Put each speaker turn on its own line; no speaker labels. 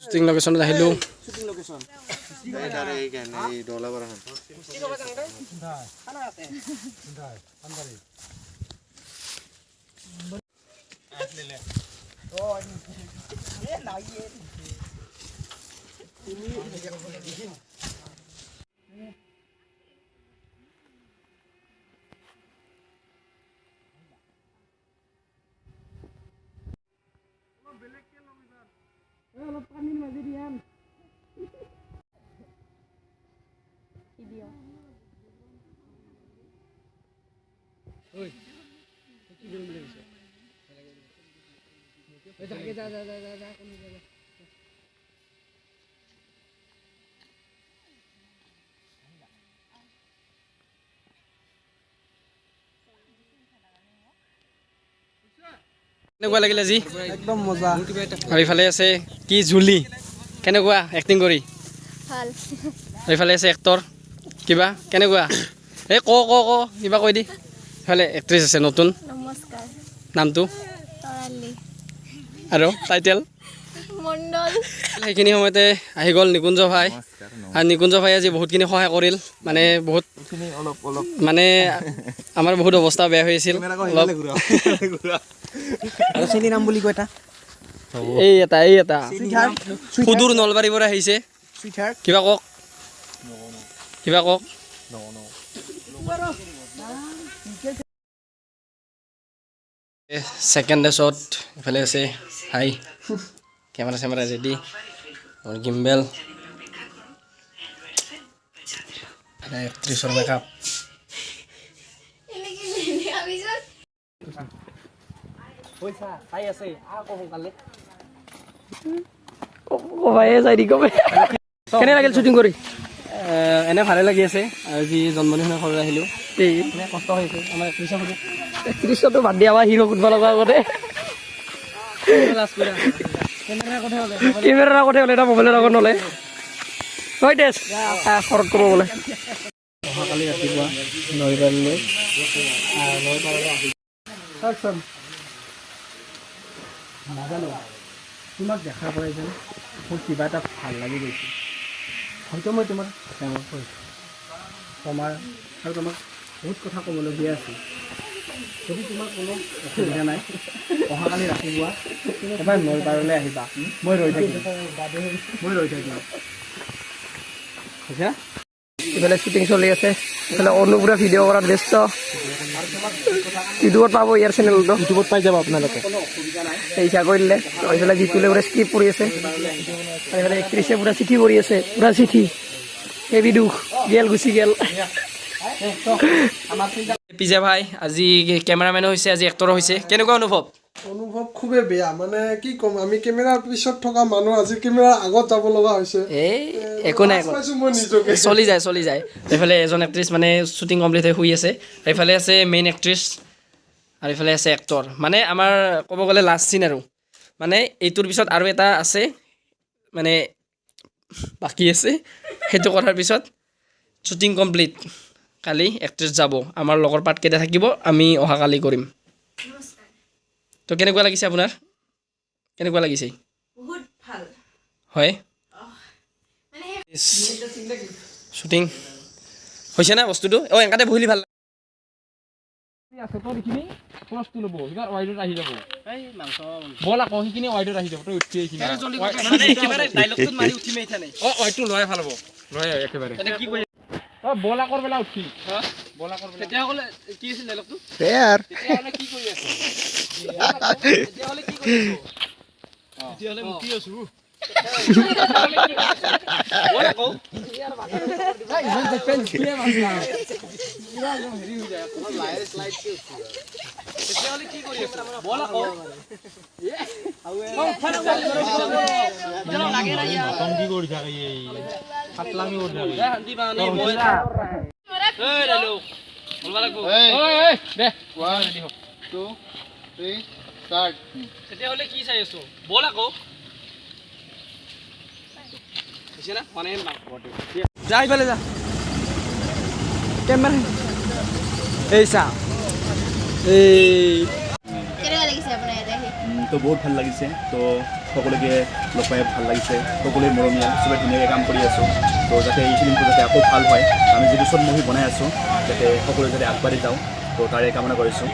Shooting লোকেশ্যনত আহিলোঁ। কেনেকুৱা লাগিলে আজি?
একদম মজা।
আৰু ইফালে আছে কি জুলি, কেনেকুৱা এক্টিং কৰি?
ভাল।
আৰু ইফালে আছে এক্টৰ, কিবা কেনেকুৱা? এই ক কিবা কৈ দি। ইফালে এক্ট্ৰেছ আছে নতুন,
নমস্কাৰ।
নামটো
তৰালি
আৰু টাইটেল
মণ্ডল।
সেইখিনি সময়তে আহি গ'ল নিকুঞ্জ ভাই। আৰু নিকুঞ্জ ভাই আজি বহুতখিনি সহায় কৰিল, মানে বহুত মানে আমাৰ বহুত অৱস্থা বেয়া হৈ আছিল অলপ।
আৰু চেনি নাম বুলি কয় এটা
এই এটা সুদূৰ নলবাৰীৰ পৰা আহিছে, কিবা কওক ছেকেণ্ড ডেছত ইফালে আছে হাই কেমেৰা চেমেৰা ৰেডি, গিম্বেল এক্ট্ৰেছৰ মেকআপ। কেনে লাগিল শ্বুটিং কৰি? এনে ভালে লাগি আছে। আজি জন্মদিনৰ ঘৰত আহিলোঁ, এনে কষ্ট হৈছে আমাৰ একত্ৰিছতো বাদ দিয়া আমাৰ হিৰো সুধিব লগা আগতে কেমেৰাৰ আগতে হ'লে এটা মোবাইলৰ আগত নলে হয় তেজ খৰত ক'ব বোলে। অহাকালি ৰাতিপুৱা নলবাৰীলৈ নাজানো তোমাক দেখা পাই যেন মোৰ কিবা এটা ভাল লাগি গৈছে। হয়তো মই তোমাক প্ৰেমত কৰিছোঁ, তোমাৰ আৰু তোমাক বহুত কথা ক'বলগীয়া আছিল। যদি তোমাৰ কোনো অসুবিধা নাই, অহাকালি ৰাতিপুৱা এবাৰ নলবাৰীলৈ আহিবা, মই ৰৈ থাকিম। বুজা? ইফালে শ্বুটিং চলি আছে, ইফালে অনুপুৰা ভিডিঅ' কৰাত ব্যস্ত। ইউটিউবত পাব, ইয়াৰ চেনেলটো ইউটিউবত পাই যাব আপোনালোকে ইচ্ছা কৰিলে। এইফালে জিতুলে পুৰা স্ক্ৰিপ্ট কৰি আছে, এইফালে একত্ৰিছে পুৰা চিঠি কৰি আছে, পুৰা চিঠি হেভি দুখ গেল গুচি গেল। পিজা ভাই আজি কেমেৰামেনো হৈছে, আজি এক্টৰো হৈছে, কেনেকুৱা অনুভৱ?
অনুভৱ খুবেই বেয়া, মানে কি ক'ম, আমি কেমেৰাৰ পিছত থকা মানুহ আজি কেমেৰাৰ আগত যাব লগা হৈছে।
এই একো নাই,
মই নিজকে
চলি যায়। এইফালে এজন এক্ট্ৰেছ মানে শ্বুটিং কমপ্লিট হৈ শুই আছে, এইফালে আছে মেইন এক্ট্ৰেছ আৰু এইফালে আছে এক্টৰ। মানে আমাৰ ক'ব গ'লে লাষ্ট চিন আৰু মানে এইটোৰ পিছত আৰু এটা আছে, মানে বাকী আছে, সেইটো কৰাৰ পিছত শ্বুটিং কমপ্লিট। কালি এক্ট্ৰেছ যাব, আমাৰ লগৰ পাৰ্টকেইটা থাকিব, আমি অহাকালি কৰিম। তো কেনেকুৱা লাগিছে আপোনাৰ? কেনেকুৱা লাগিছে?
বহুত ভাল
হয় শ্বুটিং হৈছে না বস্তুটো? এনেকাতে বহিলি ভাল বল আকৌ সেইখিনি ৱাইডত আহি যাব, তই উঠি একেবাৰে বল আকৰ বেলা উঠি বল আকৰ বেলা তেতিয়াহ'লে কি আছিল ডাইলগটো? তেতিয়াহ'লে কি কৰি আছ? তেতিয়াহ'লে কি কৰি আছ? তেতিয়াহ'লে মুতি আছো। বল আকৌ ইমান দেখেন কি মাছলা হেৰি হৈ যায় আপোনাৰ লাইট স্লাইড কি উঠি তেতিয়াহ'লে কি কৰি আছ? বল আকৌ লাগে না ইয়াৰ কি কৰি থাকে এই পাতলামি কৰি থাকে শান্তি পানি মই এই ডাইলগ বলবা লাগব। এই দে 1 2 3 স্টার্ট। তেতিয়াহ'লে কি চাই আছো? বল আকৌ হৈছে না মানে যা ইফালে যা কেমেৰা এই চা এই
কেনেকুৱা লাগিছে আপোনাৰ ইয়াতে আহি?
তো বহুত ভাল লাগিছে তো সকলোকে লগ পাই ভাল লাগিছে সকলোৱে মৰমীয়াল চবে ধুনীয়াকৈ কাম কৰি আছোঁ তো যাতে এই ফিল্মটো যাতে আকৌ ভাল হয় আমি যিটো চব মুভি বনাই আছোঁ যাতে সকলোৱে যাতে আগবাঢ়ি যাওঁ তো তাৰে কামনা কৰিছোঁ